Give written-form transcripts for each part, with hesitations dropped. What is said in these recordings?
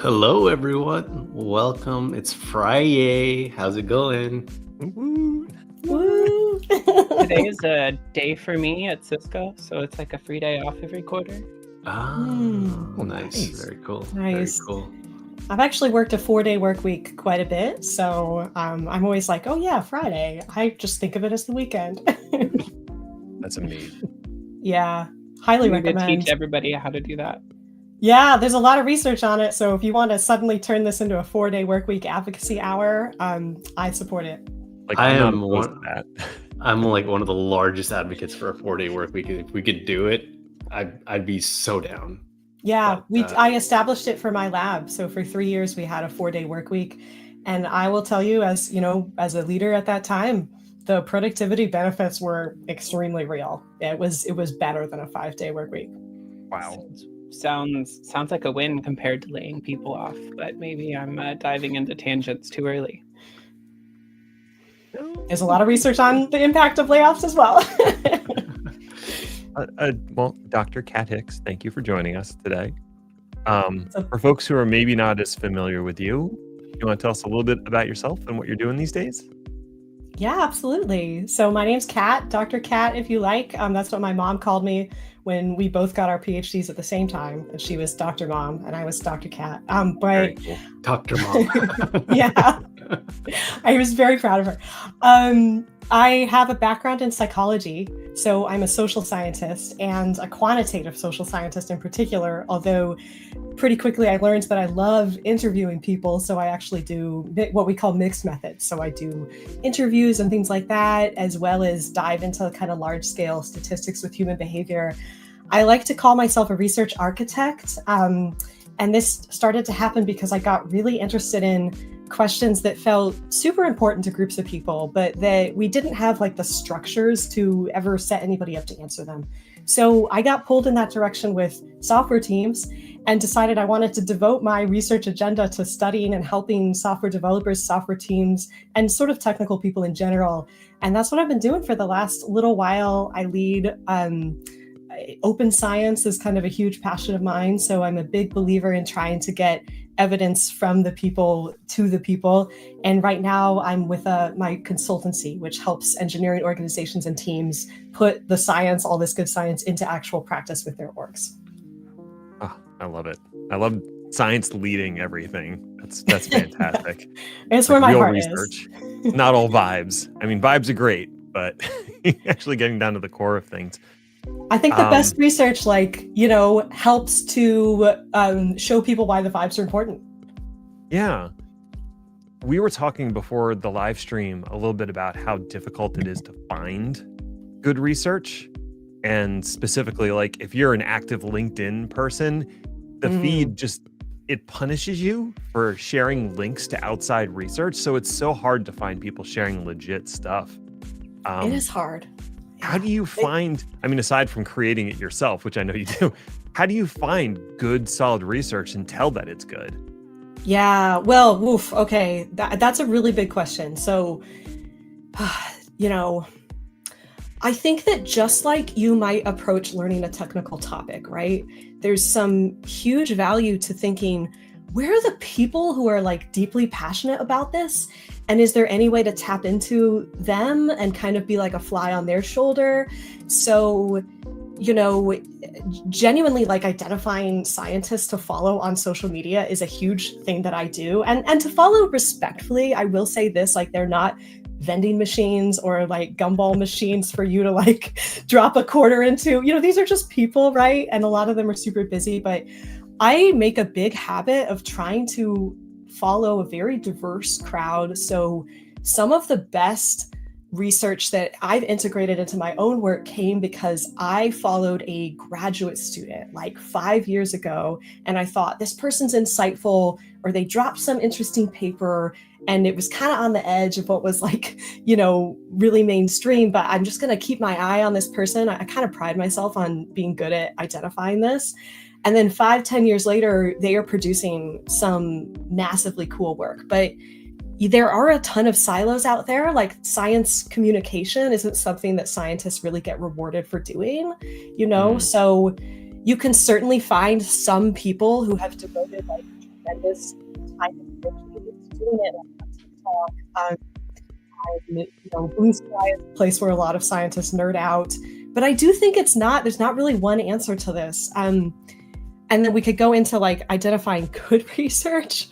Hello, everyone. Welcome. It's Friday. How's it going? Woo. Woo! Today is a day for me at Cisco, so it's like a free day off every quarter. Ah, nice. nice. Very cool. Nice. Very cool. I've actually worked a 4-day work week quite a bit, so I'm always like, oh yeah, Friday. I just think of it as the weekend. That's amazing. Yeah, highly We need to recommend. teach everybody how to do that. Yeah, there's a lot of research on it, so if you want to suddenly turn this into a 4-day work week advocacy hour, I support it. Like I I'm not am opposed one. to that. I'm like one of the largest advocates for a 4-day work week. If we could do it, I'd be so down. Yeah, But, I established it for my lab. So for 3 years we had a 4-day work week, and I will tell you, as you know, as a leader at that time, the productivity benefits were extremely real. It was better than a 5-day work week. Wow. Sounds like a win compared to laying people off, but maybe I'm diving into tangents too early. There's a lot of research on the impact of layoffs as well. Well, Dr. Kat Hicks, thank you for joining us today. For folks who are maybe not as familiar with you want to tell us a little bit about yourself and what you're doing these days? Yeah, absolutely. So my name's Kat, Dr. Kat, if you like. That's what my mom called me when we both got our PhDs at the same time. And she was Dr. Mom and I was Dr. Kat. Very cool. Dr. Mom. Yeah, I was very proud of her. I have a background in psychology, so I'm a social scientist and a quantitative social scientist in particular, although pretty quickly I learned that I love interviewing people, so I actually do what we call mixed methods. So I do interviews and things like that, as well as dive into kind of large-scale statistics with human behavior. I like to call myself a research architect, and this started to happen because I got really interested in questions that felt super important to groups of people, but that we didn't have like the structures to ever set anybody up to answer them. So I got pulled in that direction with software teams and decided I wanted to devote my research agenda to studying and helping software developers, software teams, and sort of technical people in general. And that's what I've been doing for the last little while. I lead open science is kind of a huge passion of mine. So I'm a big believer in trying to get evidence from the people to the people. And right now I'm with my consultancy, which helps engineering organizations and teams put the science, all this good science, into actual practice with their orgs. Oh, I love it. I love science leading everything. That's fantastic. It's where my real heart research. is. Not all vibes. I mean, vibes are great, but actually getting down to the core of things. I think the best research, helps to show people why the vibes are important. Yeah. We were talking before the live stream a little bit about how difficult it is to find good research. And specifically, like if you're an active LinkedIn person, the feed it punishes you for sharing links to outside research. So it's so hard to find people sharing legit stuff. It is hard. How do you find, aside from creating it yourself, which I know you do, how do you find good, solid research and tell that it's good? Yeah, well, okay. That's a really big question. So, I think that just like you might approach learning a technical topic, right? There's some huge value to thinking, where are the people who are like deeply passionate about this? And is there any way to tap into them and kind of be like a fly on their shoulder? So, genuinely like identifying scientists to follow on social media is a huge thing that I do. And to follow respectfully, I will say this, like they're not vending machines or like gumball machines for you to like drop a quarter into. These are just people, right? And a lot of them are super busy, but I make a big habit of trying to follow a very diverse crowd. So some of the best research that I've integrated into my own work came because I followed a graduate student like 5 years ago, and I thought this person's insightful, or they dropped some interesting paper and it was kind of on the edge of what was like, really mainstream, but I'm just going to keep my eye on this person. I kind of pride myself on being good at identifying this. And then 5-10 years later, they are producing some massively cool work. But there are a ton of silos out there. Like science communication isn't something that scientists really get rewarded for doing, So you can certainly find some people who have devoted like tremendous time and energy into doing it on TikTok. Blue Sky is a place where a lot of scientists nerd out, but I do think there's not really one answer to this. And then we could go into like identifying good research.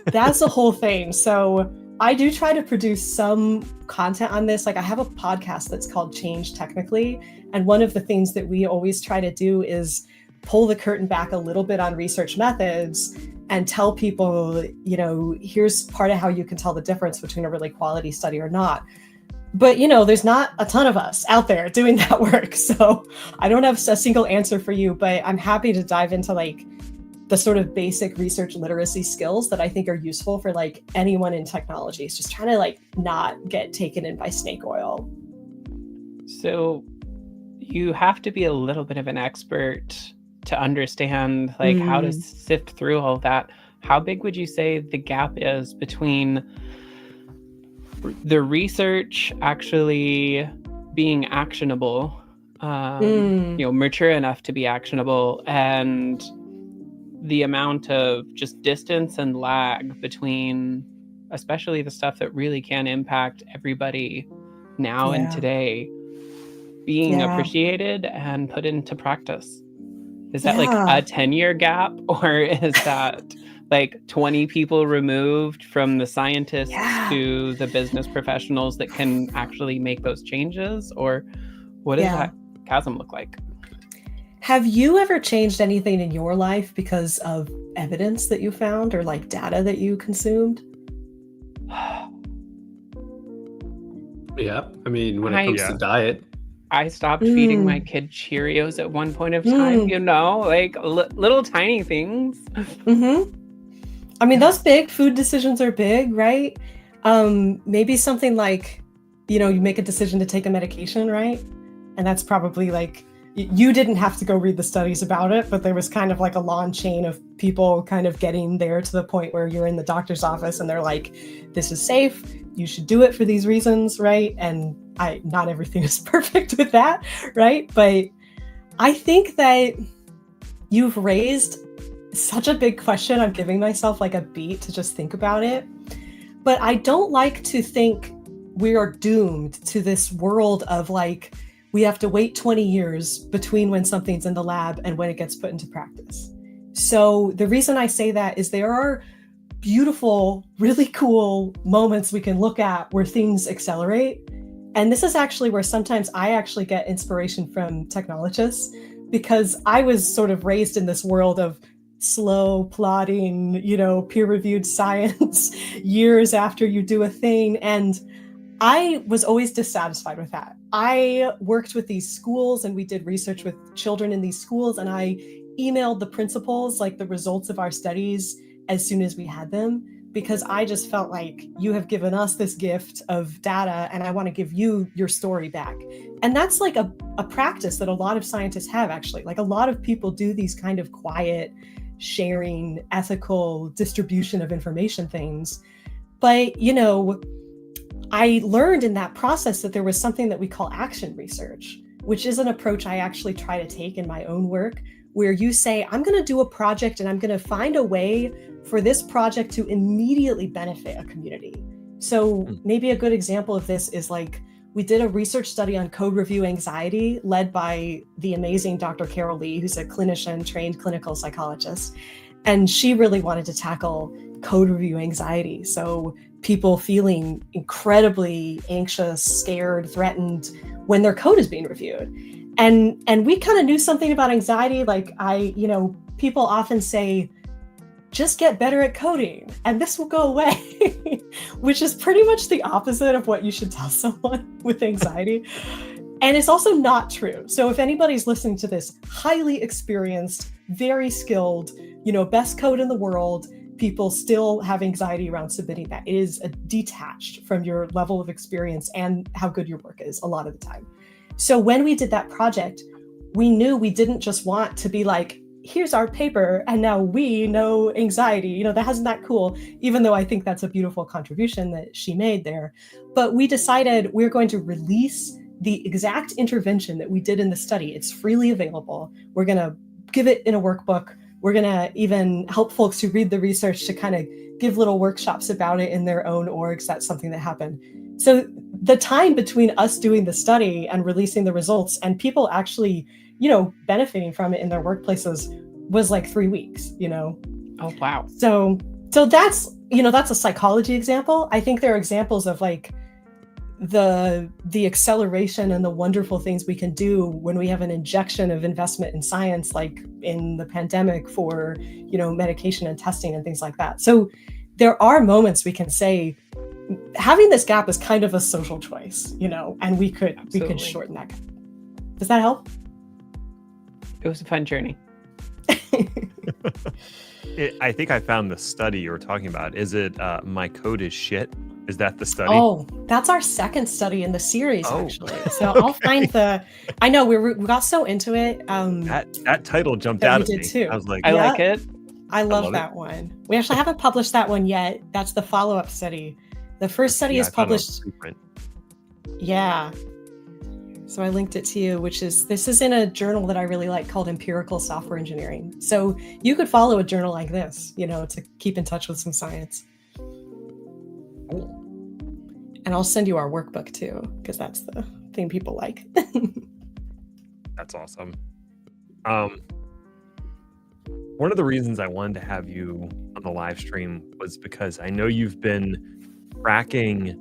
That's the whole thing. So I do try to produce some content on this. Like I have a podcast that's called Change Technically. And one of the things that we always try to do is pull the curtain back a little bit on research methods and tell people, here's part of how you can tell the difference between a really quality study or not. But, there's not a ton of us out there doing that work. So I don't have a single answer for you, but I'm happy to dive into like the sort of basic research literacy skills that I think are useful for like anyone in technology. It's just trying to like not get taken in by snake oil. So you have to be a little bit of an expert to understand like how to sift through all that. How big would you say the gap is between the research actually being actionable, mature enough to be actionable, and the amount of just distance and lag between, especially the stuff that really can impact everybody now and today, being appreciated and put into practice? Is that like a 10-year gap, or is that like 20 people removed from the scientists to the business professionals that can actually make those changes? Or what does that chasm look like? Have you ever changed anything in your life because of evidence that you found or like data that you consumed? Yeah. I mean, when it comes to diet, I stopped feeding my kid Cheerios at one point of time, like little tiny things. I mean, those big food decisions are big, right? Maybe something like, you make a decision to take a medication, right? And that's probably like, you didn't have to go read the studies about it, but there was kind of like a long chain of people kind of getting there to the point where you're in the doctor's office and they're like, this is safe, you should do it for these reasons, right? And not everything is perfect with that, right? But I think that you've raised such a big question. I'm giving myself like a beat to just think about it. But I don't like to think we are doomed to this world of like, we have to wait 20 years between when something's in the lab and when it gets put into practice. So the reason I say that is there are beautiful, really cool moments we can look at where things accelerate. And this is actually where sometimes I actually get inspiration from technologists, because I was sort of raised in this world of slow plodding, peer-reviewed science years after you do a thing. And I was always dissatisfied with that. I worked with these schools and we did research with children in these schools, and I emailed the principals like the results of our studies as soon as we had them, because I just felt like, you have given us this gift of data and I want to give you your story back. And that's like a practice that a lot of scientists have, actually. Like a lot of people do these kind of quiet sharing, ethical distribution of information things. But, I learned in that process that there was something that we call action research, which is an approach I actually try to take in my own work, where you say, I'm going to do a project and I'm going to find a way for this project to immediately benefit a community. So maybe a good example of this is like, we did a research study on code review anxiety led by the amazing Dr. Carol Lee, who's a clinician, trained clinical psychologist. And she really wanted to tackle code review anxiety. So people feeling incredibly anxious, scared, threatened when their code is being reviewed. And we kind of knew something about anxiety. Like people often say, just get better at coding and this will go away, which is pretty much the opposite of what you should tell someone with anxiety. And it's also not true. So if anybody's listening to this, highly experienced, very skilled, best code in the world, people still have anxiety around submitting that. It is detached from your level of experience and how good your work is a lot of the time. So when we did that project, we knew we didn't just want to be like, here's our paper and now we know anxiety. That isn't that cool, even though I think that's a beautiful contribution that she made there. But we decided we're going to release the exact intervention that we did in the study. It's freely available. We're going to give it in a workbook We're going to even help folks who read the research to kind of give little workshops about it in their own orgs. That's something that happened. So the time between us doing the study and releasing the results and people actually, benefiting from it in their workplaces was like 3 weeks, Oh, wow. So that's, that's a psychology example. I think there are examples of like the acceleration and the wonderful things we can do when we have an injection of investment in science, like in the pandemic for, medication and testing and things like that. So there are moments we can say having this gap is kind of a social choice, and we could shorten that gap. Does that help? It was a fun journey. I think I found the study you were talking about. Is it My Code is Shit? Is that the study? Oh, that's our second study in the series, actually. So okay. I'll find I know we got so into it. That title jumped out at me. Too. I was like, I like it. I love that one. We actually haven't published that one yet. That's the follow-up study. The first study is published. Yeah. So I linked it to you, this is in a journal that I really like called Empirical Software Engineering. So you could follow a journal like this, to keep in touch with some science. Cool. And I'll send you our workbook too, because that's the thing people like. That's awesome. One of the reasons I wanted to have you on the live stream was because I know you've been tracking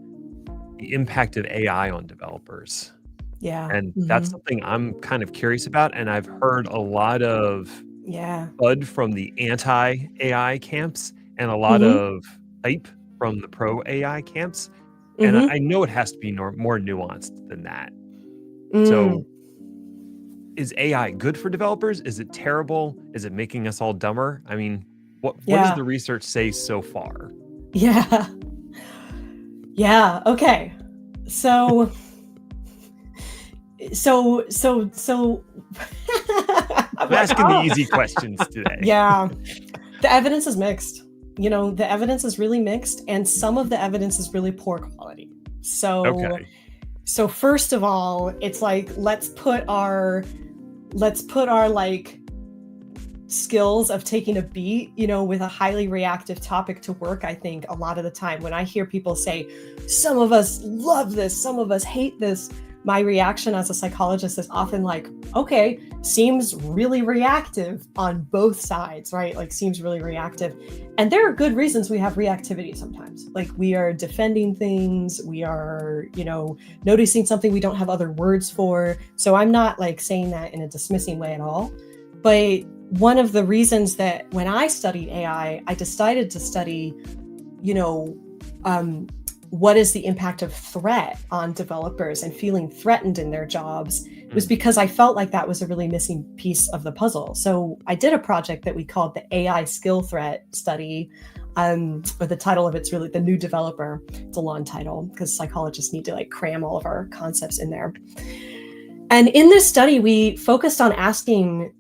the impact of AI on developers. Yeah. And that's something I'm kind of curious about. And I've heard a lot of FUD from the anti-AI camps and a lot of hype from the pro-AI camps. And I know it has to be more nuanced than that. So is AI good for developers? Is it terrible? Is it making us all dumber? I mean, what does the research say so far? Yeah. Okay. So I'm asking the easy questions today. Yeah. The evidence is mixed. The evidence is really mixed, and some of the evidence is really poor quality. So first of all, it's like, let's put our like skills of taking a beat, with a highly reactive topic to work. I think a lot of the time when I hear people say, some of us love this, some of us hate this, my reaction as a psychologist is often like, okay, seems really reactive on both sides, right? Like seems really reactive. And there are good reasons we have reactivity sometimes. Like we are defending things, we are, noticing something we don't have other words for. So I'm not like saying that in a dismissing way at all. But one of the reasons that when I studied AI, I decided to study, what is the impact of threat on developers and feeling threatened in their jobs was because I felt like that was a really missing piece of the puzzle. So I did a project that we called the AI skill threat study, but the title of it's really The New Developer. It's a long title because psychologists need to like cram all of our concepts in there. And in this study, we focused on asking,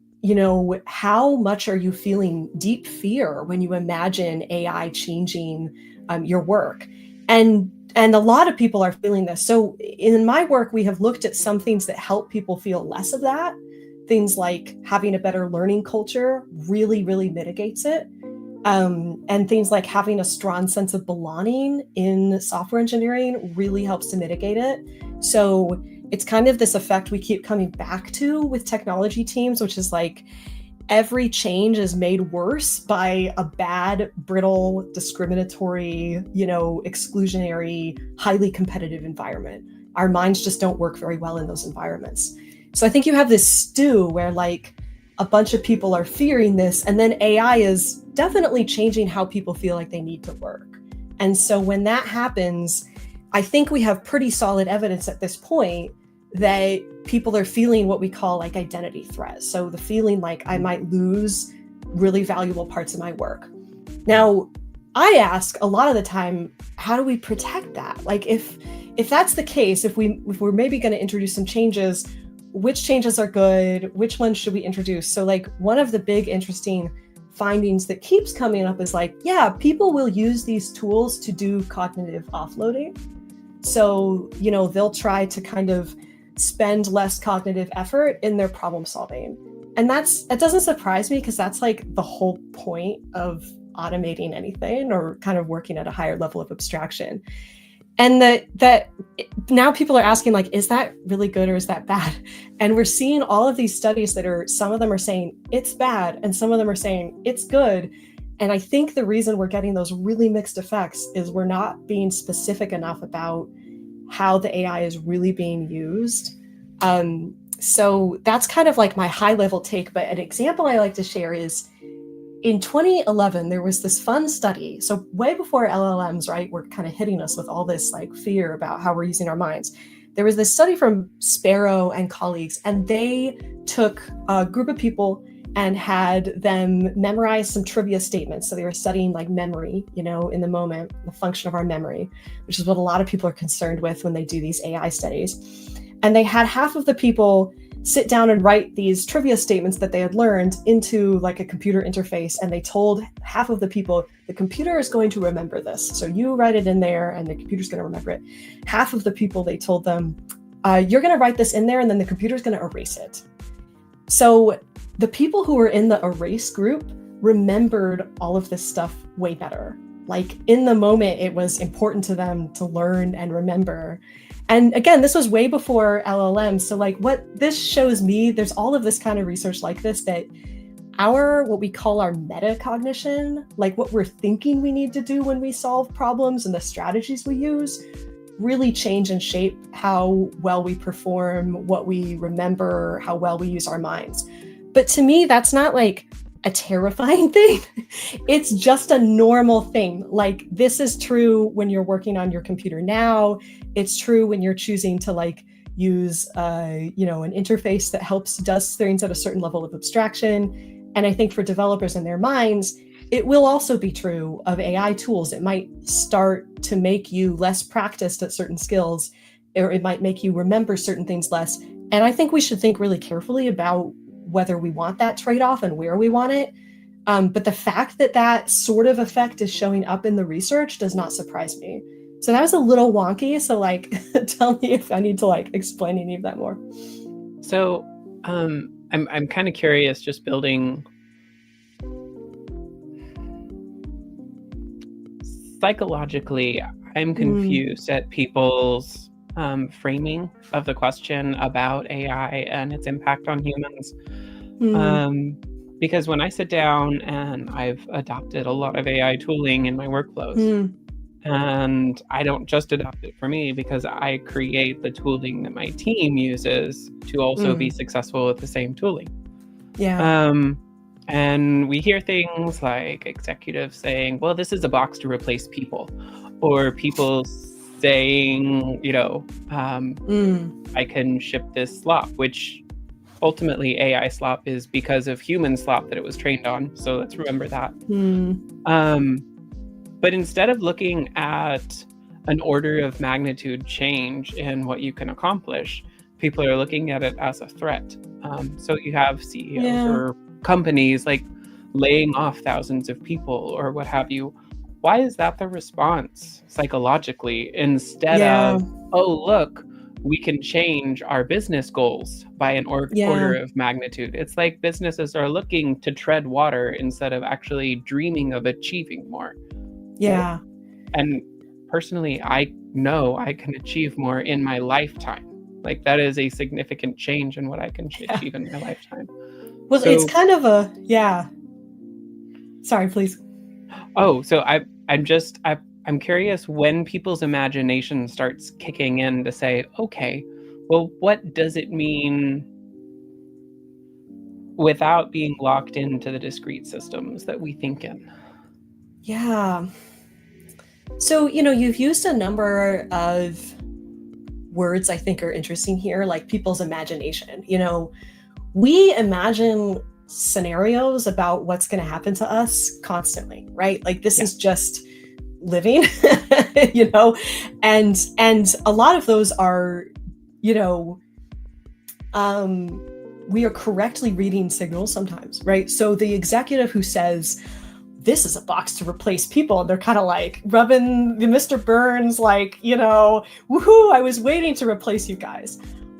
how much are you feeling deep fear when you imagine AI changing your work? And a lot of people are feeling this. So in my work, we have looked at some things that help people feel less of that. Things like having a better learning culture really, really mitigates it. And things like having a strong sense of belonging in software engineering really helps to mitigate it. So it's kind of this effect we keep coming back to with technology teams, which is like, every change is made worse by a bad, brittle, discriminatory, exclusionary, highly competitive environment. Our minds just don't work very well in those environments. So I think you have this stew where like a bunch of people are fearing this, and then AI is definitely changing how people feel like they need to work. And so when that happens, I think we have pretty solid evidence at this point that people are feeling what we call like identity threat. So the feeling like I might lose really valuable parts of my work. Now, I ask a lot of the time, how do we protect that? Like if that's the case, if we're maybe going to introduce some changes, which changes are good? Which ones should we introduce? So like one of the big interesting findings that keeps coming up is like, yeah, people will use these tools to do cognitive offloading. So, they'll try to kind of spend less cognitive effort in their problem solving. And that doesn't surprise me, because that's like the whole point of automating anything, or kind of working at a higher level of abstraction. And that now people are asking, like, is that really good or is that bad? And we're seeing all of these studies that are, some of them are saying it's bad and some of them are saying it's good. And I think the reason we're getting those really mixed effects is we're not being specific enough about how the AI is really being used. So that's kind of like my high level take. But an example I like to share is, in 2011, there was this fun study. So way before LLMs, right, were kind of hitting us with all this like fear about how we're using our minds. There was this study from Sparrow and colleagues, and they took a group of people and had them memorize some trivia statements. So they were studying like memory, you know, in the moment, the function of our memory, which is what a lot of people are concerned with when they do these AI studies. And they had half of the people sit down and write these trivia statements that they had learned into like a computer interface. And they told half of the people, the computer is going to remember this. So you write it in there and the computer's going to remember it. Half of the people, they told them, you're going to write this in there and then the computer's going to erase it. So the people who were in the erase group remembered all of this stuff way better. Like in the moment, it was important to them to learn and remember. And again, this was way before LLM. So like what this shows me, there's all of this kind of research like this, that what we call our metacognition, like what we're thinking we need to do when we solve problems and the strategies we use, really change and shape how well we perform, what we remember, how well we use our minds. But to me, that's not like a terrifying thing. It's just a normal thing. Like this is true when you're working on your computer now. It's true when you're choosing to like use an interface that does things at a certain level of abstraction. And I think for developers in their minds, it will also be true of AI tools. It might start to make you less practiced at certain skills, or it might make you remember certain things less. And I think we should think really carefully about whether we want that trade-off and where we want it. But the fact that that sort of effect is showing up in the research does not surprise me. So that was a little wonky. So like, tell me if I need to like explain any of that more. So I'm kind of curious, just building psychologically, I'm confused at people's framing of the question about AI and its impact on humans. Because when I sit down, and I've adopted a lot of AI tooling in my workflows, and I don't just adopt it for me, because I create the tooling that my team uses to also be successful with the same tooling. Yeah. And we hear things like executives saying, well, this is a box to replace people, or people saying, I can ship this slop, which ultimately AI slop is because of human slop that it was trained on. So let's remember that. But instead of looking at an order of magnitude change in what you can accomplish, people are looking at it as a threat. So you have CEOs or companies like laying off thousands of people or what have you. Why is that the response psychologically, instead of, oh, look, we can change our business goals by an order of magnitude? It's like businesses are looking to tread water instead of actually dreaming of achieving more. Yeah. And personally, I know I can achieve more in my lifetime. Like that is a significant change in what I can achieve in my lifetime. Well, so, it's kind of sorry, please. Oh, so I'm curious when people's imagination starts kicking in to say, okay, well, what does it mean without being locked into the discrete systems that we think in? Yeah. So, you've used a number of words I think are interesting here, like people's imagination. We imagine scenarios about what's going to happen to us constantly, right? Like this is just living, and a lot of those are, we are correctly reading signals sometimes, right? So the executive who says, this is a box to replace people, and they're kind of like rubbing the Mr. Burns, like, woohoo, I was waiting to replace you guys.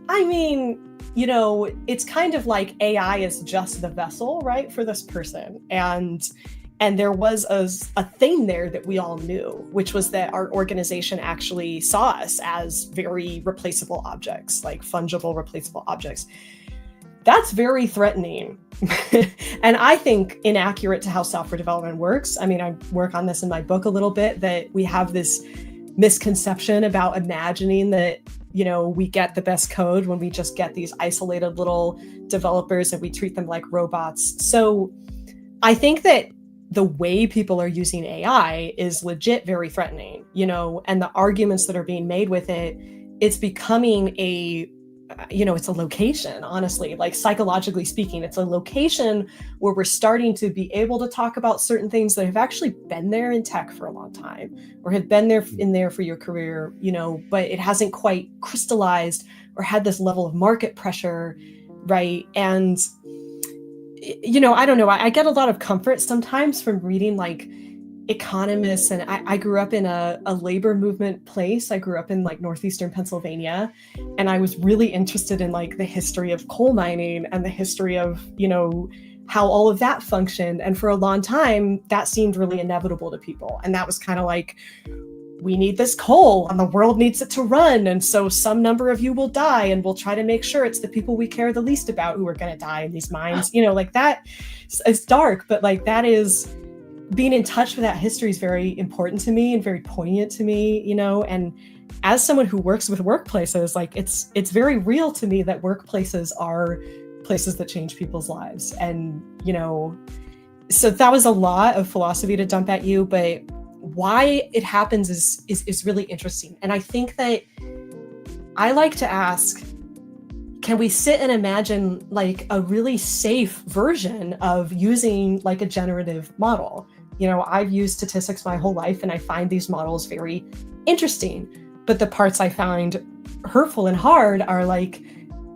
I mean, you know, it's kind of like AI is just the vessel, right, for this person. And there was a thing there that we all knew, which was that our organization actually saw us as very replaceable objects, like fungible, replaceable objects. That's very threatening. And I think inaccurate to how software development works. I mean, I work on this in my book a little bit, that we have this misconception about imagining that, you know, we get the best code when we just get these isolated little developers and we treat them like robots. So I think that the way people are using AI is legit very threatening, you know, and the arguments that are being made with it, it's becoming a, you know, it's a location, honestly, like psychologically speaking, it's a location where we're starting to be able to talk about certain things that have actually been there in tech for a long time, or have been there in there for your career, you know, but it hasn't quite crystallized or had this level of market pressure, right? And you know, I don't know, I get a lot of comfort sometimes from reading like economists, and I grew up in a labor movement place. I grew up in like northeastern Pennsylvania, and I was really interested in like the history of coal mining and the history of, you know, how all of that functioned. And for a long time, that seemed really inevitable to people. And that was kind of like, we need this coal and the world needs it to run. And so some number of you will die, and we'll try to make sure it's the people we care the least about who are going to die in these mines. You know, like that, it's dark, but like that is, being in touch with that history is very important to me and very poignant to me, you know. And as someone who works with workplaces, like it's very real to me that workplaces are places that change people's lives. And, you know, so that was a lot of philosophy to dump at you, but why it happens is really interesting. And I think that I like to ask, can we sit and imagine like a really safe version of using like a generative model? You know, I've used statistics my whole life, and I find these models very interesting. But the parts I find hurtful and hard are like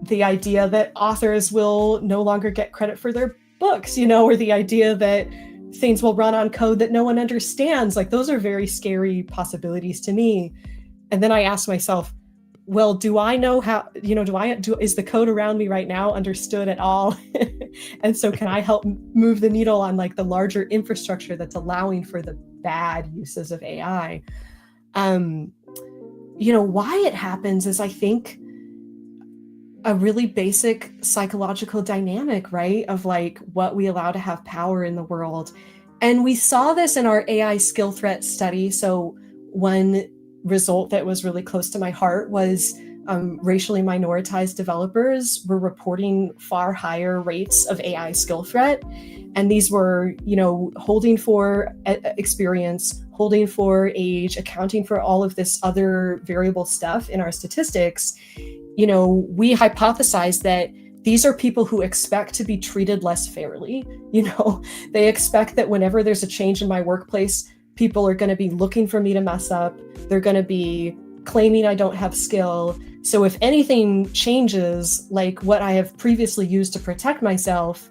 the idea that authors will no longer get credit for their books, you know, or the idea that things will run on code that no one understands. Like those are very scary possibilities to me. And then I ask myself, well, do I know how, you know, is the code around me right now understood at all? And so can I help move the needle on like the larger infrastructure that's allowing for the bad uses of AI? You know, why it happens is, I think, a really basic psychological dynamic, right? Of like what we allow to have power in the world. And we saw this in our AI skill threat study. So one result that was really close to my heart was racially minoritized developers were reporting far higher rates of AI skill threat. And these were, you know, holding for experience, holding for age, accounting for all of this other variable stuff in our statistics. You know, we hypothesized that these are people who expect to be treated less fairly. You know, they expect that whenever there's a change in my workplace, people are going to be looking for me to mess up. They're going to be claiming I don't have skill. So if anything changes, like what I have previously used to protect myself,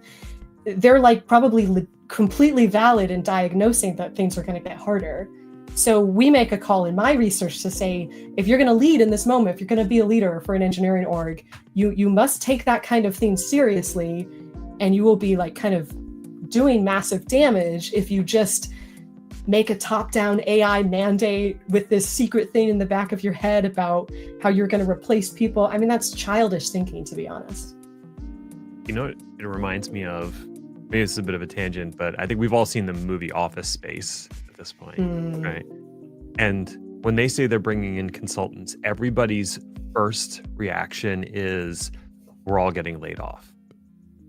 they're like probably completely valid in diagnosing that things are going to get harder. So we make a call in my research to say, if you're going to lead in this moment, if you're going to be a leader for an engineering org, you must take that kind of thing seriously, and you will be like kind of doing massive damage if you just make a top-down AI mandate with this secret thing in the back of your head about how you're going to replace people. I mean, that's childish thinking, to be honest. You know, it reminds me of, maybe this is a bit of a tangent, but I think we've all seen the movie Office Space at this point, right? And when they say they're bringing in consultants, everybody's first reaction is, we're all getting laid off.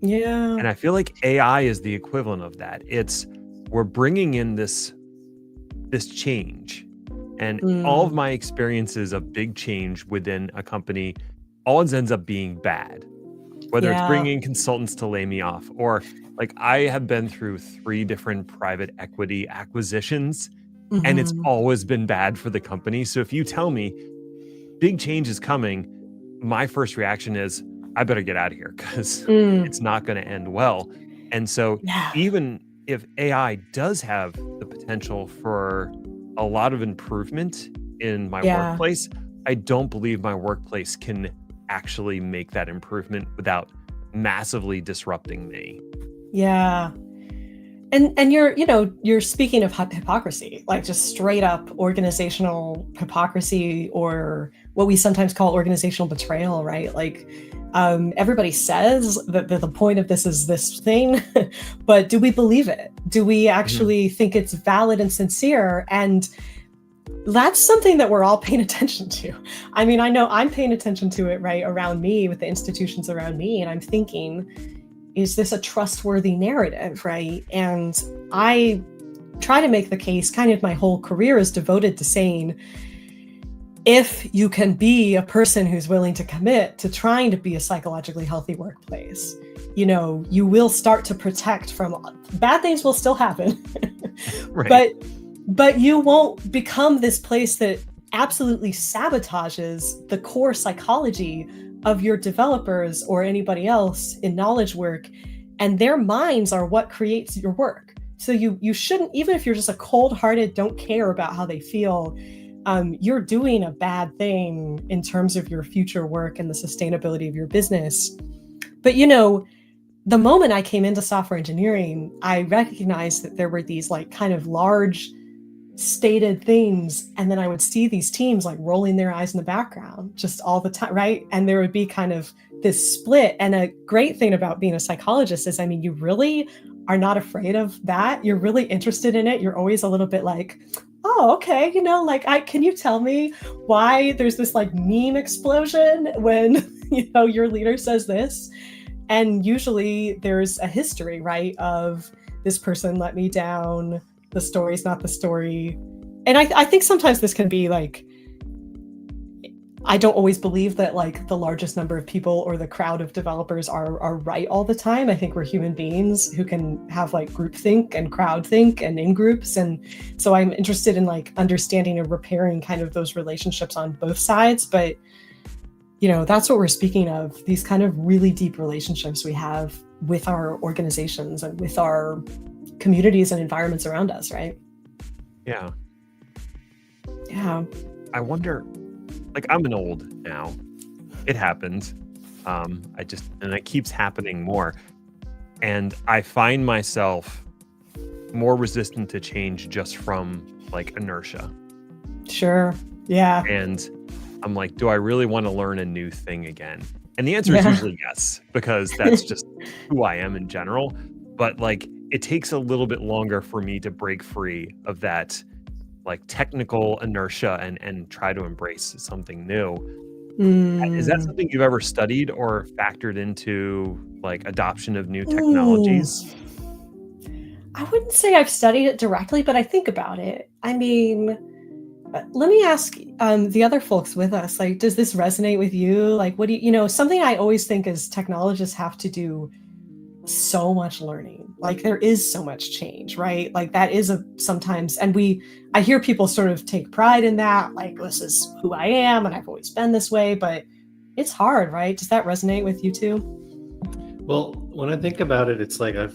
Yeah. And I feel like AI is the equivalent of that. It's, we're bringing in this change. And all of my experiences of big change within a company always ends up being bad. Whether it's bringing consultants to lay me off, or like I have been through 3 different private equity acquisitions, and it's always been bad for the company. So if you tell me big change is coming, my first reaction is, I better get out of here because it's not going to end well. And so even if AI does have the potential for a lot of improvement in my workplace, I don't believe my workplace can actually make that improvement without massively disrupting me. Yeah. And you're speaking of hypocrisy, like just straight up organizational hypocrisy, or what we sometimes call organizational betrayal, right? Like everybody says that the point of this is this thing, but do we believe it? Do we actually think it's valid and sincere? And that's something that we're all paying attention to. I mean, I know I'm paying attention to it right around me with the institutions around me, and I'm thinking, is this a trustworthy narrative, right? And I try to make the case, kind of my whole career is devoted to saying, if you can be a person who's willing to commit to trying to be a psychologically healthy workplace, you will start to protect from bad things will still happen, Right. but you won't become this place that absolutely sabotages the core psychology of your developers or anybody else in knowledge work, and their minds are what creates your work. So you shouldn't, even if you're just a cold-hearted, don't care about how they feel, you're doing a bad thing in terms of your future work and the sustainability of your business. But the moment I came into software engineering, I recognized that there were these like kind of large stated things, and then I would see these teams like rolling their eyes in the background just all the time, right? And there would be kind of this split. And a great thing about being a psychologist is, I mean, you really are not afraid of that. You're really interested in it. You're always a little bit like, oh, okay, can you tell me why there's this like meme explosion when your leader says this? And usually there's a history, right, of this person let me down, the story's not the story. And I think sometimes this can be like, I don't always believe that like the largest number of people or the crowd of developers are right all the time. I think we're human beings who can have like groupthink and crowdthink and in groups. And so I'm interested in like understanding and repairing kind of those relationships on both sides. But, that's what we're speaking of, these kind of really deep relationships we have with our organizations and with our communities and environments around us, right? Yeah. I wonder, like, I'm an old now. It happened. And it keeps happening more. And I find myself more resistant to change just from like inertia. Sure. Yeah. And I'm like, do I really want to learn a new thing again? And the answer is usually yes, because that's just who I am in general. But like, it takes a little bit longer for me to break free of that like technical inertia and try to embrace something new. Is that something you've ever studied or factored into like adoption of new technologies? I wouldn't say I've studied it directly, but I think about it. I mean, let me ask the other folks with us, like, does this resonate with you? Like, what do something I always think is technologists have to do so much learning. Like there is so much change, right? Like that is sometimes, and I hear people sort of take pride in that, like this is who I am and I've always been this way, but it's hard, right? Does that resonate with you too? Well, when I think about it, it's like I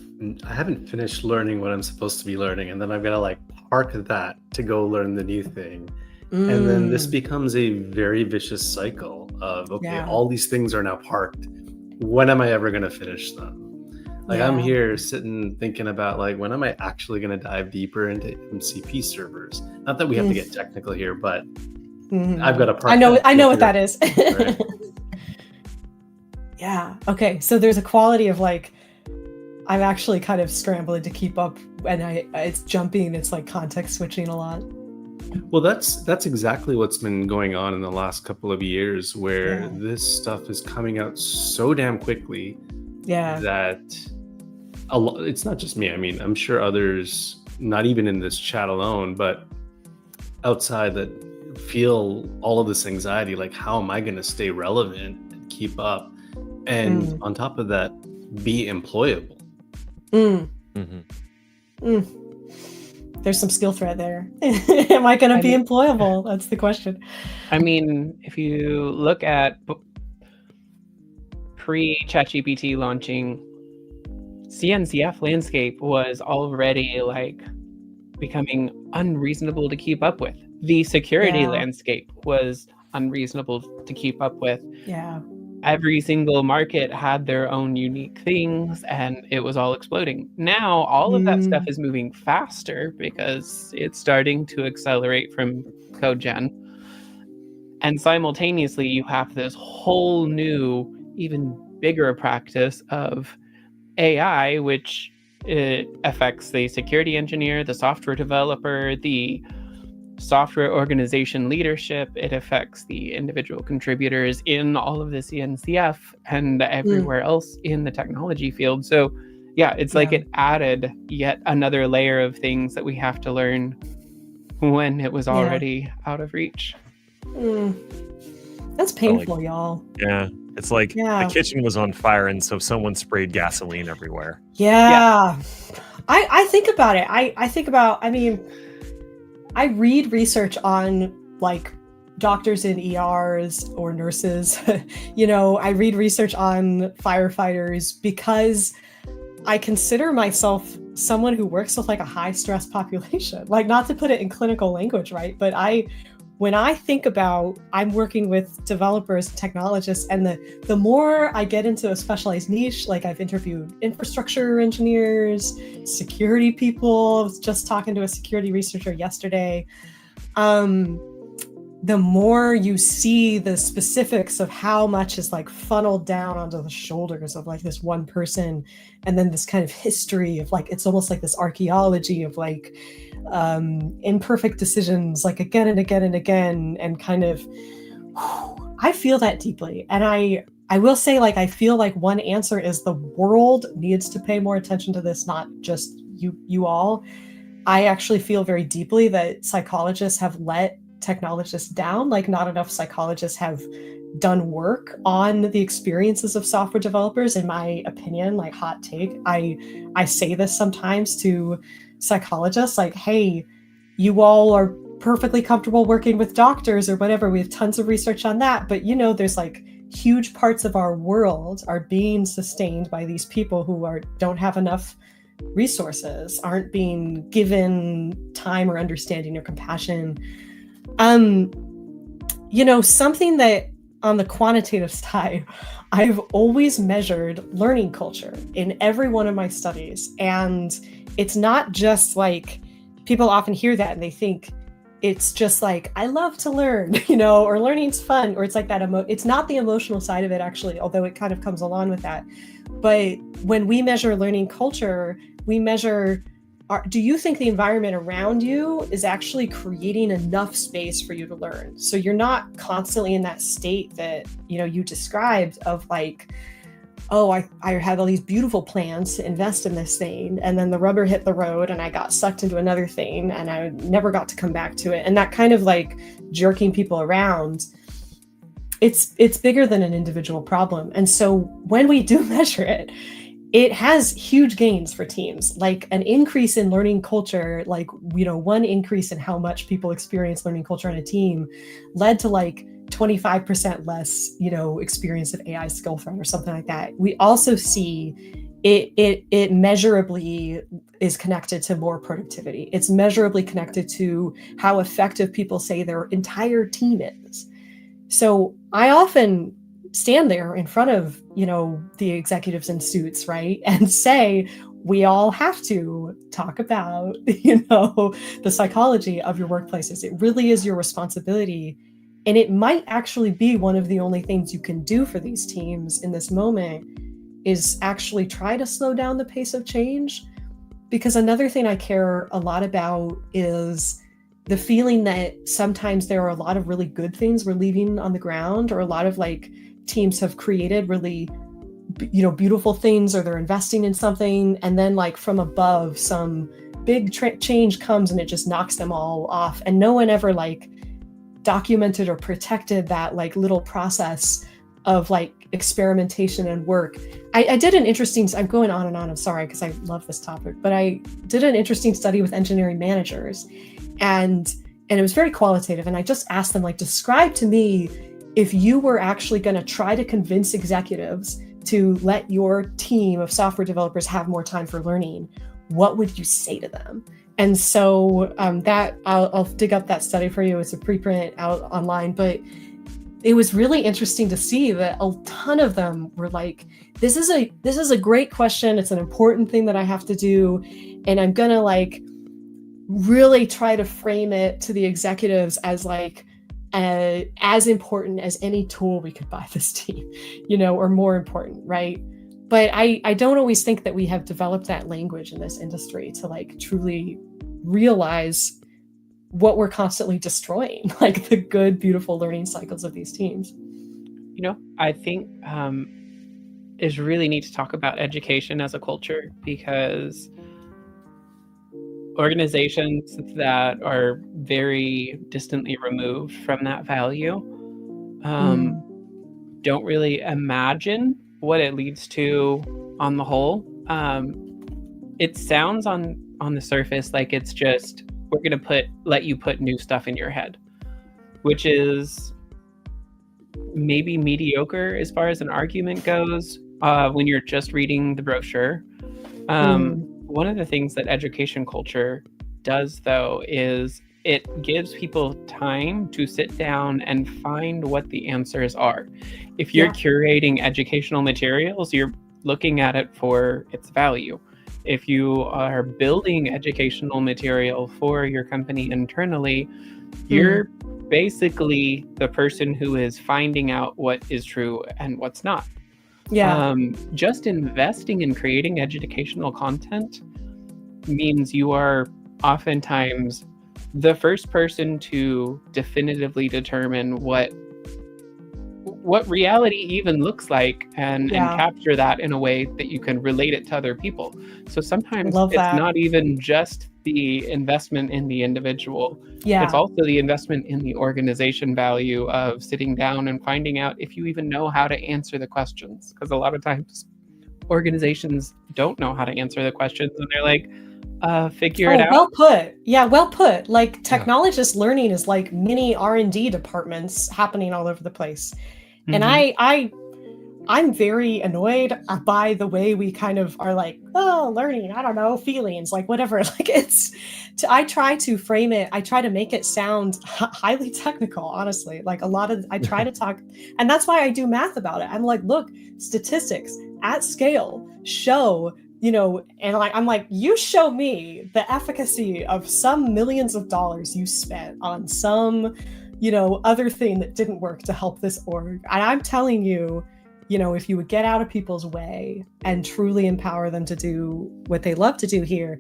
haven't finished learning what I'm supposed to be learning, and then I've got to like park that to go learn the new thing. And then this becomes a very vicious cycle of, all these things are now parked. When am I ever going to finish them? Like I'm here sitting thinking about like, when am I actually going to dive deeper into MCP servers? Not that we have to get technical here, but I've got to park. I know what that is. Right? Yeah. Okay. So there's a quality of like, I'm actually kind of scrambling to keep up, and it's jumping. It's like context switching a lot. Well, that's exactly what's been going on in the last couple of years, where this stuff is coming out so damn quickly. That it's not just me. I mean, I'm sure others, not even in this chat alone, but outside, that feel all of this anxiety. Like, how am I going to stay relevant and keep up? And on top of that, be employable. There's some skill thread there. Am I going to be employable? That's the question. I mean, if you look at pre-ChatGPT launching, CNCF landscape was already like becoming unreasonable to keep up with. The security landscape was unreasonable to keep up with. every single market had their own unique things, and it was all exploding. Now all of that stuff is moving faster because it's starting to accelerate from code gen. And simultaneously, you have this whole new, even bigger practice of AI, which it affects the security engineer, the software developer, the software organization leadership. It affects the individual contributors in all of the CNCF and everywhere else in the technology field. So yeah, it's like it added yet another layer of things that we have to learn when it was already out of reach. That's painful, y'all. Yeah. It's like the kitchen was on fire, and so someone sprayed gasoline everywhere. Yeah. I think about it. I think about, I mean, I read research on like doctors in ERs or nurses. You know, I read research on firefighters because I consider myself someone who works with like a high stress population. Like, not to put it in clinical language, right? But when I think about, I'm working with developers, technologists, and the more I get into a specialized niche, like I've interviewed infrastructure engineers, security people, I was just talking to a security researcher yesterday, the more you see the specifics of how much is like funneled down onto the shoulders of like this one person, and then this kind of history of like, it's almost like this archaeology of like imperfect decisions, like again and again and again, and kind of, I feel that deeply. And I will say, like, I feel like one answer is the world needs to pay more attention to this, not just you all. I actually feel very deeply that psychologists have let technologists down. Like, not enough psychologists have done work on the experiences of software developers, in my opinion. Like, hot take, I say this sometimes to psychologists, like, hey, you all are perfectly comfortable working with doctors or whatever. We have tons of research on that, but you know, there's like huge parts of our world are being sustained by these people who don't have enough resources, aren't being given time or understanding or compassion. You know, something that on the quantitative side, I've always measured learning culture in every one of my studies. And it's not just like, people often hear that and they think it's just like, I love to learn, you know, or learning's fun, or it's like that. It's not the emotional side of it, actually, although it kind of comes along with that. But when we measure learning culture, we measure, do you think the environment around you is actually creating enough space for you to learn? So you're not constantly in that state that, you know, you described of like, oh, I had all these beautiful plans to invest in this thing, and then the rubber hit the road and I got sucked into another thing and I never got to come back to it. And that kind of like jerking people around, it's bigger than an individual problem. And so when we do measure it, it has huge gains for teams, like an increase in learning culture, like, you know, one increase in how much people experience learning culture on a team led to like 25% less, you know, experience of AI skill threat or something like that. We also see it measurably is connected to more productivity. It's measurably connected to how effective people say their entire team is. So I often stand there in front of, you know, the executives in suits, right, and say, we all have to talk about, you know, the psychology of your workplaces. It really is your responsibility. And it might actually be one of the only things you can do for these teams in this moment is actually try to slow down the pace of change. Because another thing I care a lot about is the feeling that sometimes there are a lot of really good things we're leaving on the ground, or a lot of like teams have created really, you know, beautiful things, or they're investing in something, and then like from above some big change comes and it just knocks them all off, and no one ever like documented or protected that like little process of like experimentation and work. I did an interesting, I'm going on and on, I'm sorry, because I love this topic, but I did an interesting study with engineering managers, and it was very qualitative, and I just asked them, like, describe to me if you were actually going to try to convince executives to let your team of software developers have more time for learning, what would you say to them? And so that I'll dig up that study for you. It's a preprint out online, but it was really interesting to see that a ton of them were like, this is a great question. It's an important thing that I have to do. And I'm going to like really try to frame it to the executives as like, as important as any tool we could buy this team, you know, or more important, right? But I don't always think that we have developed that language in this industry to like truly realize what we're constantly destroying, like the good, beautiful learning cycles of these teams. You know, I think it's really neat to talk about education as a culture, because organizations that are very distantly removed from that value don't really imagine what it leads to on the whole. It sounds on the surface like it's just, we're going to let you put new stuff in your head, which is maybe mediocre as far as an argument goes when you're just reading the brochure. One of the things that education culture does, though, is it gives people time to sit down and find what the answers are. If you're curating educational materials, you're looking at it for its value. If you are building educational material for your company internally, you're basically the person who is finding out what is true and what's not. Just investing in creating educational content means you are oftentimes the first person to definitively determine what reality even looks like and capture that in a way that you can relate it to other people. So sometimes it's not even just the investment in the individual. It's also the investment in the organization value of sitting down and finding out if you even know how to answer the questions. Because a lot of times organizations don't know how to answer the questions, and they're like, figure it out. Well put. Yeah, well put. Like technologist learning is like mini R&D departments happening all over the place. And I'm very annoyed by the way we kind of are like, oh, learning, I don't know, feelings, like whatever. Like I try to frame it. I try to make it sound highly technical, honestly. Like I try to talk, and that's why I do math about it. I'm like, look, statistics at scale show, you know, and like, I'm like, you show me the efficacy of some millions of dollars you spent on some, you know, other thing that didn't work to help this org. And I'm telling you, you know, if you would get out of people's way and truly empower them to do what they love to do here.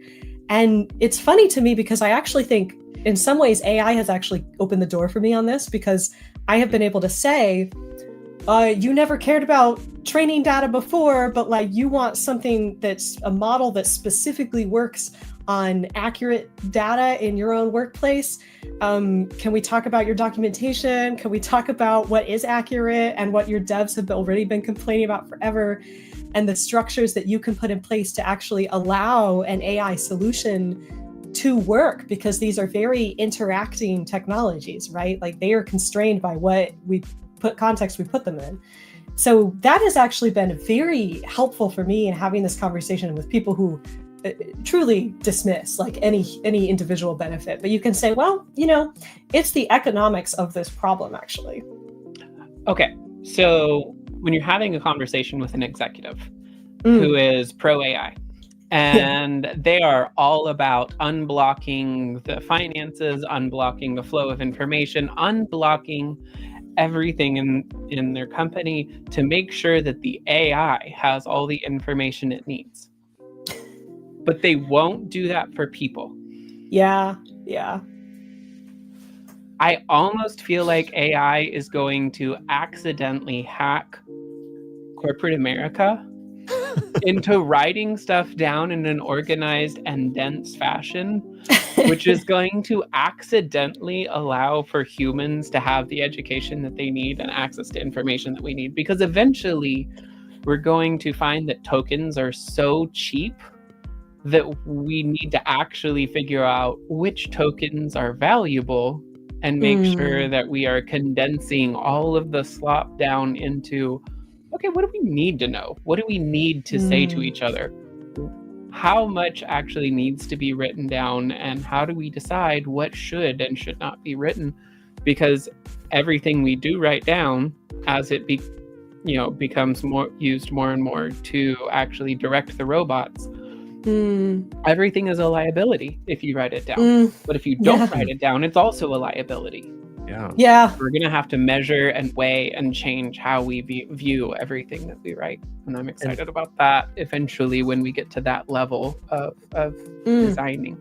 And it's funny to me because I actually think in some ways AI has actually opened the door for me on this, because I have been able to say, you never cared about training data before, but like you want something that's a model that specifically works on accurate data in your own workplace. Can we talk about your documentation? Can we talk about what is accurate and what your devs have already been complaining about forever, and the structures that you can put in place to actually allow an AI solution to work? Because these are very interacting technologies, right? Like they are constrained by what context we put them in. So that has actually been very helpful for me in having this conversation with people who truly dismiss like any individual benefit. But you can say, well, you know, it's the economics of this problem, actually. Okay, so when you're having a conversation with an executive who is pro AI, and they are all about unblocking the finances, unblocking the flow of information, unblocking everything in their company to make sure that the AI has all the information it needs. But they won't do that for people. Yeah. I almost feel like AI is going to accidentally hack corporate America into writing stuff down in an organized and dense fashion, which is going to accidentally allow for humans to have the education that they need and access to information that we need. Because eventually we're going to find that tokens are so cheap that we need to actually figure out which tokens are valuable and make sure that we are condensing all of the slop down into, okay, what do we need to know? What do we need to say to each other? How much actually needs to be written down, and how do we decide what should and should not be written? because everything we do write down, as it becomes used more and more to actually direct the robots, everything is a liability if you write it down. But if you don't write it down, it's also a liability. Yeah. We're going to have to measure and weigh and change how we view everything that we write. And I'm excited about that eventually when we get to that level of designing.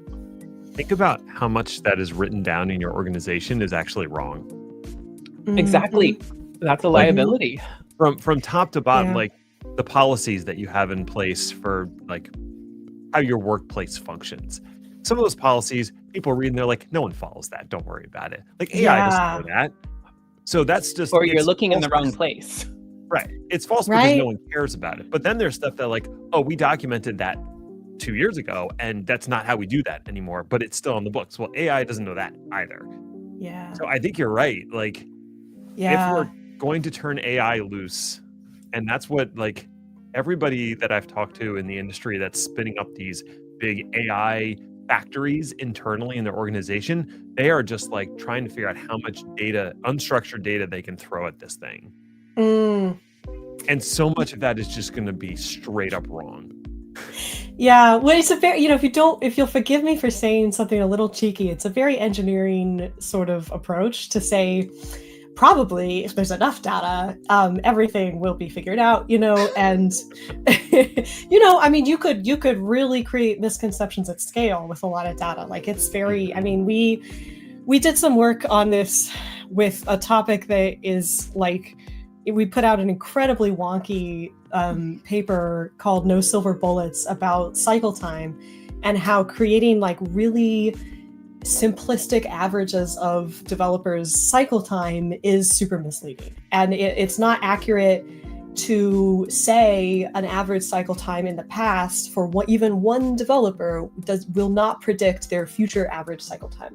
Think about how much that is written down in your organization is actually wrong. Exactly. That's a liability. From top to bottom, like the policies that you have in place for like how your workplace functions. Some of those policies, people read and they're like, no one follows that. Don't worry about it. Like AI doesn't know that. So that's just... Or you're looking in the wrong place. Right. It's false because no one cares about it. But then there's stuff that like, oh, we documented that 2 years ago and that's not how we do that anymore, but it's still on the books. Well, AI doesn't know that either. Yeah. So I think you're right. Like, if we're going to turn AI loose, and that's what like everybody that I've talked to in the industry that's spinning up these big AI factories internally in their organization, they are just like trying to figure out how much data, unstructured data, they can throw at this thing. And so much of that is just going to be straight up wrong. Yeah, well, it's a very, if you'll forgive me for saying something a little cheeky, it's a very engineering sort of approach to say, probably if there's enough data, everything will be figured out, and I mean, you could really create misconceptions at scale with a lot of data. Like it's very, I mean, we did some work on this with a topic that is like, we put out an incredibly wonky paper called No Silver Bullets about cycle time and how creating like really simplistic averages of developers' cycle time is super misleading. And it's not accurate to say an average cycle time in the past for even one developer will not predict their future average cycle time.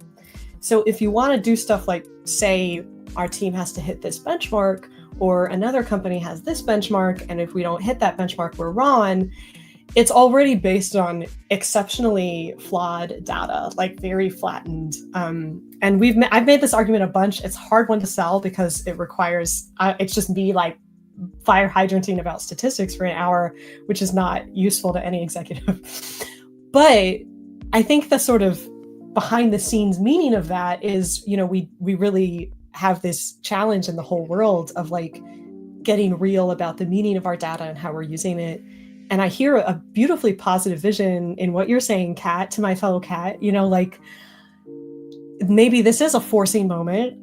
So if you want to do stuff like say our team has to hit this benchmark or another company has this benchmark, and if we don't hit that benchmark, we're wrong, it's already based on exceptionally flawed data, like very flattened. And I've made this argument a bunch. It's a hard one to sell because it requires, it's just me like fire hydranting about statistics for an hour, which is not useful to any executive. But I think the sort of behind the scenes meaning of that is, we really have this challenge in the whole world of like getting real about the meaning of our data and how we're using it. And I hear a beautifully positive vision in what you're saying, Kat, to my fellow Kat, like maybe this is a forcing moment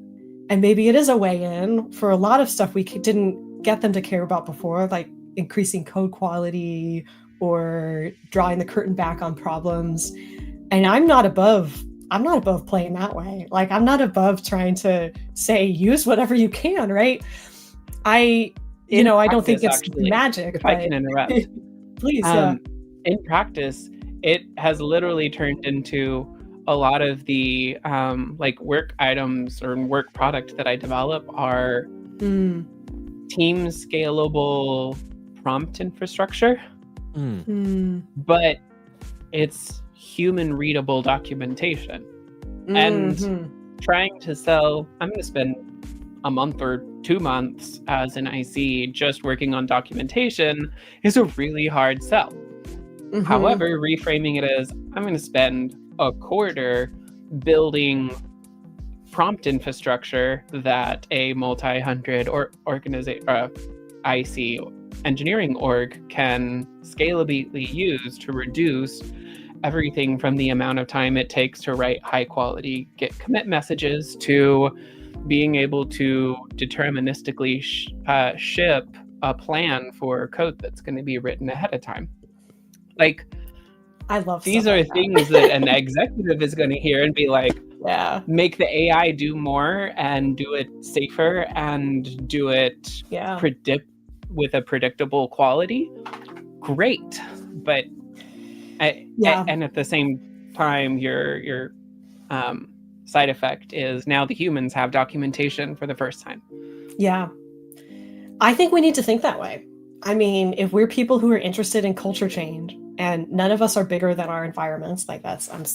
and maybe it is a way in for a lot of stuff we didn't get them to care about before, like increasing code quality or drawing the curtain back on problems. And I'm not above playing that way. Like I'm not above trying to say, use whatever you can, right? I don't think it's actually magic. If I can interrupt. Please. In practice, it has literally turned into a lot of the like work items or work product that I develop are team scalable prompt infrastructure. But it's human readable documentation. And trying to sell, I'm going to spend a month or 2 months as an IC just working on documentation is a really hard sell. However, reframing it as I'm going to spend a quarter building prompt infrastructure that a multi-hundred IC engineering org can scalably use to reduce everything from the amount of time it takes to write high quality Git commit messages to being able to deterministically ship a plan for code that's going to be written ahead of time. Like, I love these are things that an executive is going to hear and be like, make the AI do more and do it safer and do it with a predictable quality. Great. But and at the same time, your side effect is now the humans have documentation for the first time. Yeah. I think we need to think that way. I mean, if we're people who are interested in culture change and none of us are bigger than our environments, like that's, by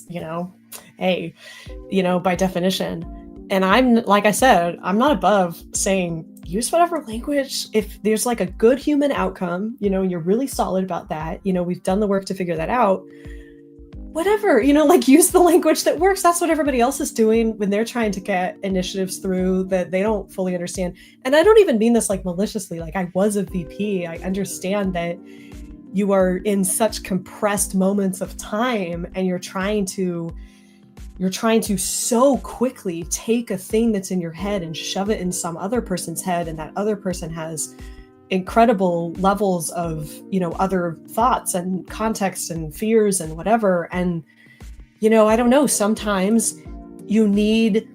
definition, And I'm, like I said, I'm not above saying use whatever language. If there's like a good human outcome, you're really solid about that. We've done the work to figure that out. Whatever, like use the language that works. That's what everybody else is doing when they're trying to get initiatives through that they don't fully understand. And I don't even mean this like maliciously. Like, I was a VP. I understand that you are in such compressed moments of time, and you're trying to so quickly take a thing that's in your head and shove it in some other person's head, and that other person has incredible levels of other thoughts and context and fears and whatever. And I don't know, sometimes you need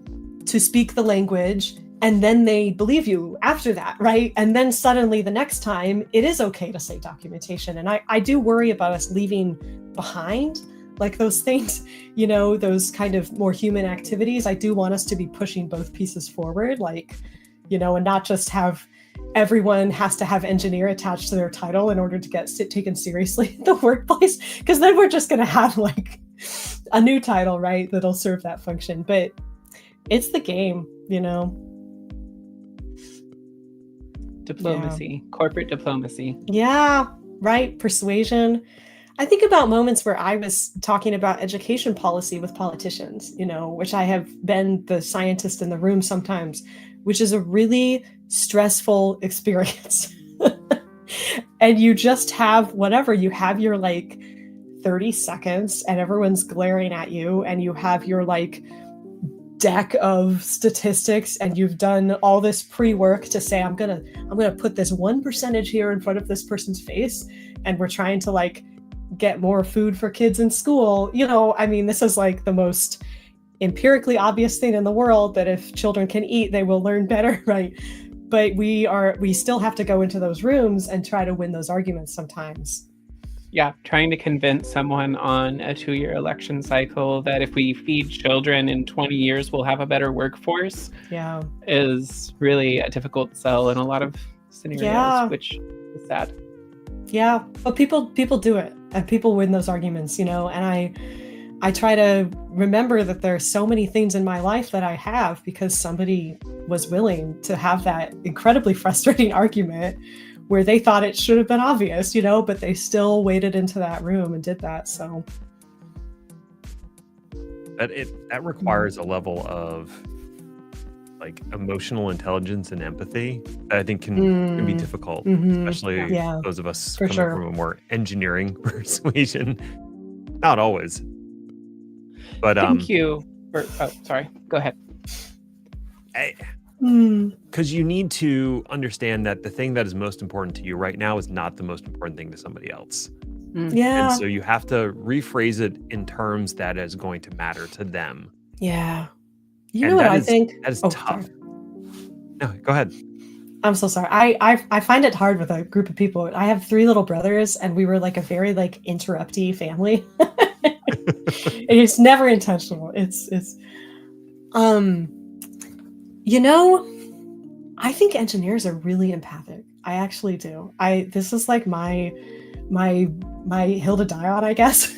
to speak the language and then they believe you after that, right? And then suddenly the next time it is okay to say documentation. And I do worry about us leaving behind like those things, those kind of more human activities. I do want us to be pushing both pieces forward, like, and not just have everyone has to have engineer attached to their title in order to get taken seriously in the workplace, because then we're just going to have like a new title, right, that'll serve that function. But it's the game, Diplomacy, corporate diplomacy. Yeah, right. Persuasion. I think about moments where I was talking about education policy with politicians, which I have been the scientist in the room sometimes, which is a really stressful experience. And you just have whatever, you have your like 30 seconds and everyone's glaring at you, and you have your like deck of statistics, and you've done all this pre-work to say, I'm gonna put this 1% here in front of this person's face, and we're trying to like get more food for kids in school. This is like the most empirically obvious thing in the world, that if children can eat, they will learn better, right? But we still have to go into those rooms and try to win those arguments sometimes. Yeah, trying to convince someone on a 2-year election cycle that if we feed children in 20 years, we'll have a better workforce, is really a difficult sell in a lot of scenarios, which is sad. Yeah, but people do it, and people win those arguments, and I try to remember that there are so many things in my life that I have because somebody was willing to have that incredibly frustrating argument where they thought it should have been obvious, but they still waded into that room and did that. So that requires a level of like emotional intelligence and empathy that I think can be difficult, especially those of us coming from a more engineering persuasion. Not always. But thank you. Sorry. Go ahead. Because you need to understand that the thing that is most important to you right now is not the most important thing to somebody else. Yeah. And so you have to rephrase it in terms that is going to matter to them. Yeah. You know what I think? That is tough. Sorry. No, go ahead. I'm so sorry. I find it hard with a group of people. I have 3 little brothers, and we were like a very like interrupty family. It's never intentional. It's I think engineers are really empathic. I actually do. This is like my hill to die on, I guess.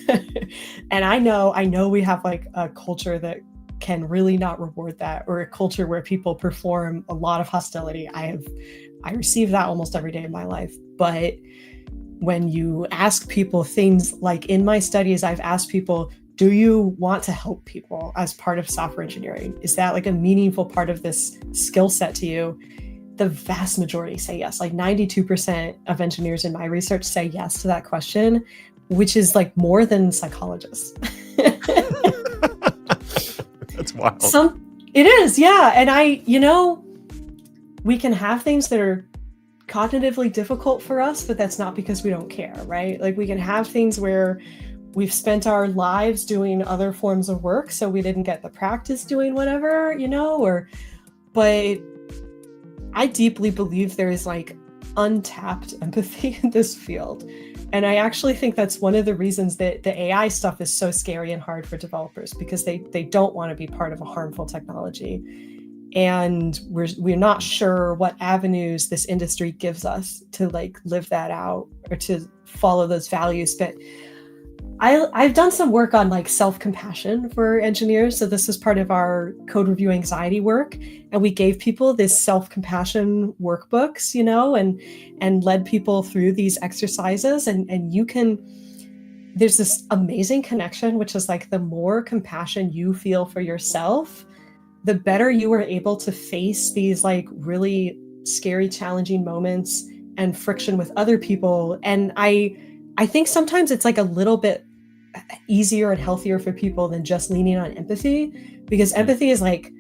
And I know we have like a culture that can really not reward that, or a culture where people perform a lot of hostility. I receive that almost every day of my life. But when you ask people things like in my studies, I've asked people, do you want to help people as part of software engineering? Is that like a meaningful part of this skill set to you? The vast majority say yes. Like 92% of engineers in my research say yes to that question, which is like more than psychologists. That's wild. It is, yeah. And we can have things that are cognitively difficult for us, but that's not because we don't care, right? Like we can have things where we've spent our lives doing other forms of work, so we didn't get the practice doing whatever, but I deeply believe there is like untapped empathy in this field. And I actually think that's one of the reasons that the AI stuff is so scary and hard for developers, because they don't want to be part of a harmful technology. And we're not sure what avenues this industry gives us to like live that out or to follow those values. But I've done some work on like self-compassion for engineers. So this is part of our code review anxiety work. And we gave people this self-compassion workbooks, you know, and led people through these exercises. And you can, there's this amazing connection, which is like the more compassion you feel for yourself, the better you are able to face these like really scary, challenging moments and friction with other people. And I think sometimes it's like a little bit easier and healthier for people than just leaning on empathy, because empathy is like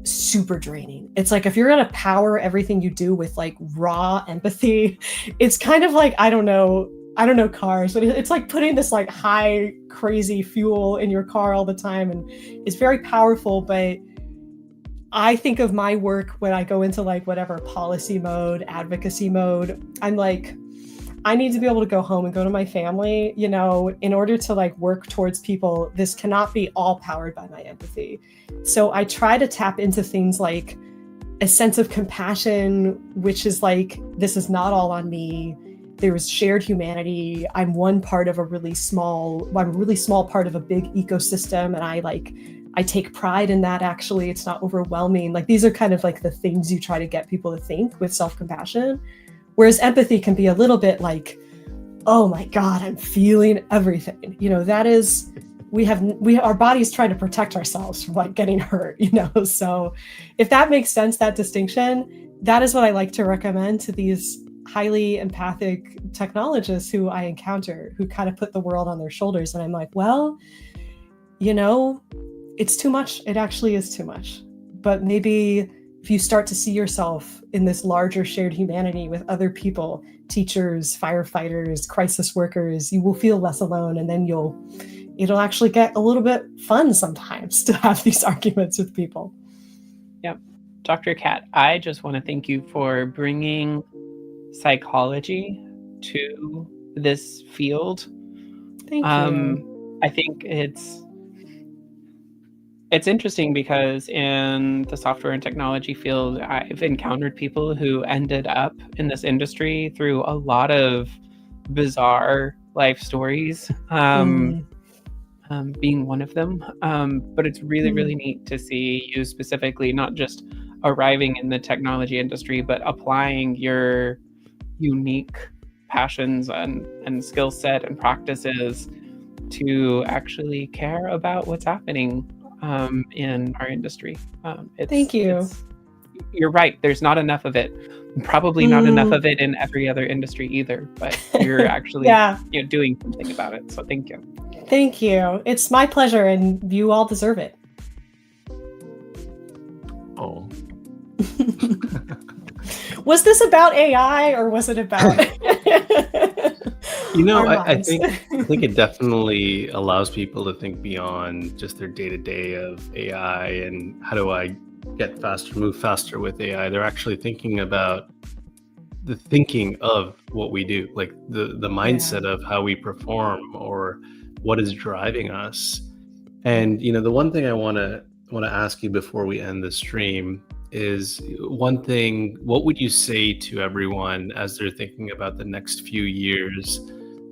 super draining. It's like if you're gonna power everything you do with like raw empathy, it's kind of like I don't know cars, but it's like putting this like high crazy fuel in your car all the time, and it's very powerful. But I think of my work when I go into like whatever policy mode, advocacy mode, I'm like, I need to be able to go home and go to my family, you know, in order to like work towards people. This cannot be all powered by my empathy. So I try to tap into things like a sense of compassion, which is like, this is not all on me. There is shared humanity. I'm one part of I'm a really small part of a big ecosystem. And I take pride in that. Actually, it's not overwhelming. Like these are kind of like the things you try to get people to think with self-compassion. Whereas empathy can be a little bit like, oh my God, I'm feeling everything. You know, that is, our bodies try to protect ourselves from like getting hurt, you know? So if that makes sense, that distinction, that is what I like to recommend to these highly empathic technologists who I encounter, who kind of put the world on their shoulders. And I'm like, well, you know, it's too much. It actually is too much. But maybe if you start to see yourself in this larger shared humanity with other people, teachers, firefighters, crisis workers, you will feel less alone. And then it'll actually get a little bit fun sometimes to have these arguments with people. Yep. Dr. Kat, I just want to thank you for bringing psychology to this field. Thank you. I think it's interesting because in the software and technology field, I've encountered people who ended up in this industry through a lot of bizarre life stories, being one of them. But it's really, really neat to see you specifically, not just arriving in the technology industry, but applying your unique passions and skill set and practices to actually care about what's happening in our industry. Thank you. You're right. There's not enough of it. Probably not enough of it in every other industry either. But you're actually doing something about it. So thank you. Thank you. It's my pleasure, and you all deserve it. Oh. Was this about AI or was it about? I think it definitely allows people to think beyond just their day-to-day of AI and how do I get faster, move faster with AI. They're actually thinking about the thinking of what we do, like the mindset of how we perform or what is driving us. And the one thing I want to ask you before we end the stream is one thing. What would you say to everyone as they're thinking about the next few years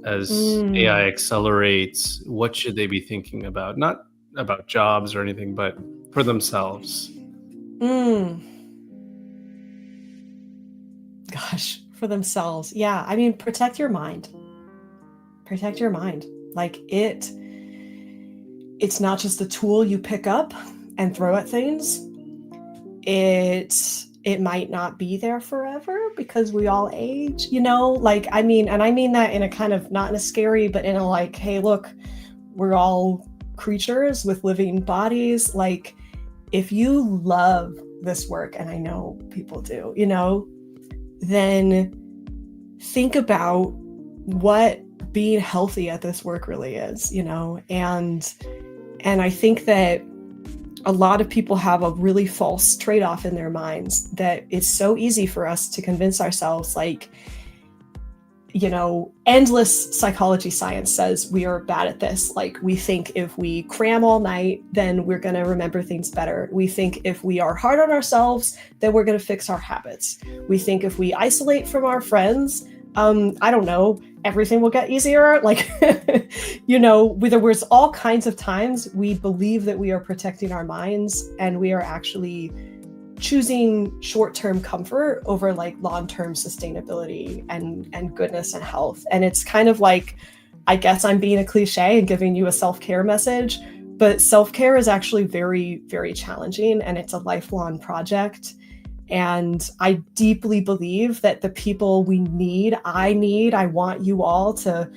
as AI accelerates? What should they be thinking about? Not about jobs or anything, but for themselves. Gosh, for themselves. Yeah. I mean, protect your mind. Protect your mind. Like it's not just a tool you pick up and throw at things. It might not be there forever because we all age, like, I mean that in a kind of, not in a scary, but in a like, hey, look, we're all creatures with living bodies. Like, if you love this work, and I know people do, then think about what being healthy at this work really is, and I think that a lot of people have a really false trade-off in their minds that it's so easy for us to convince ourselves, like, endless psychology science says we are bad at this. Like, we think if we cram all night, then we're going to remember things better. We think if we are hard on ourselves, then we're going to fix our habits. We think if we isolate from our friends, I don't know, everything will get easier. Like, there was all kinds of times we believe that we are protecting our minds and we are actually choosing short-term comfort over like long-term sustainability and goodness and health. And it's kind of like, I guess I'm being a cliche and giving you a self-care message, but self-care is actually very, very challenging, and it's a lifelong project. And I deeply believe that the people I want you all to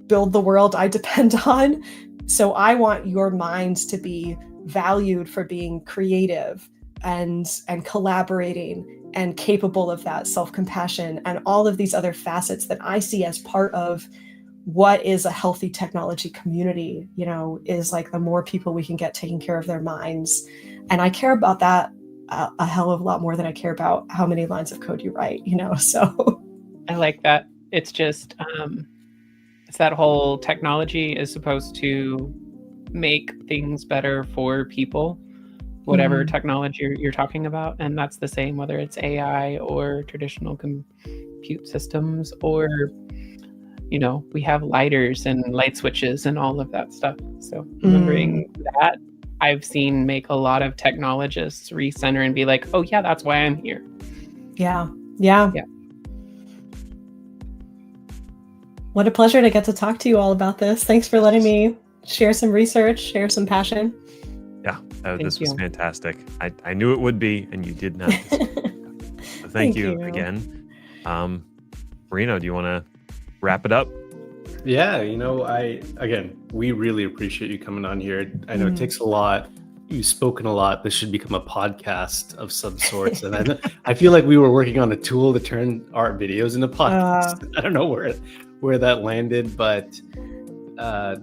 build the world I depend on. So I want your minds to be valued for being creative and collaborating and capable of that self-compassion and all of these other facets that I see as part of what is a healthy technology community, is like the more people we can get taking care of their minds. And I care about that a hell of a lot more than I care about how many lines of code you write, so. I like that. It's just, it's that whole technology is supposed to make things better for people, whatever technology you're talking about. And that's the same, whether it's AI or traditional compute systems, or, we have lighters and light switches and all of that stuff. So remembering that, I've seen make a lot of technologists recenter and be like, oh yeah, that's why I'm here. Yeah. What a pleasure to get to talk to you all about this. Thanks for letting me share some research, share some passion. Yeah, this was fantastic. I knew it would be, and you did not. So thank you again. Marino, do you want to wrap it up? Yeah, we really appreciate you coming on here. I know it takes a lot. You've spoken a lot. This should become a podcast of some sorts. And I feel like we were working on a tool to turn our videos into podcasts. I don't know where that landed, but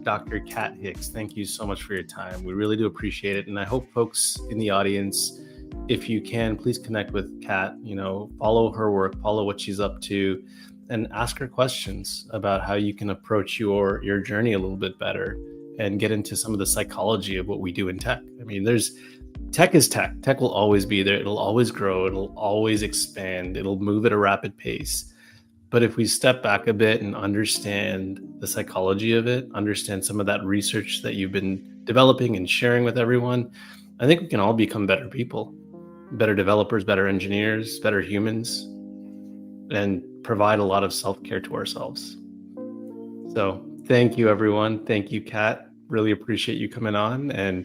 Dr. Kat Hicks, thank you so much for your time. We really do appreciate it. And I hope folks in the audience, if you can, please connect with Kat, follow her work, follow what she's up to, and ask her questions about how you can approach your journey a little bit better and get into some of the psychology of what we do in tech. I mean, tech is tech. Tech will always be there. It'll always grow. It'll always expand. It'll move at a rapid pace. But if we step back a bit and understand the psychology of it, understand some of that research that you've been developing and sharing with everyone, I think we can all become better people, better developers, better engineers, better humans, and provide a lot of self-care to ourselves. So thank you, everyone. Thank you, Kat. Really appreciate you coming on. And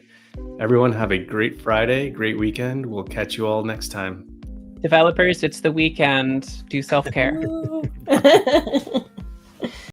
everyone have a great Friday, great weekend. We'll catch you all next time. Developers, it's the weekend. Do self-care.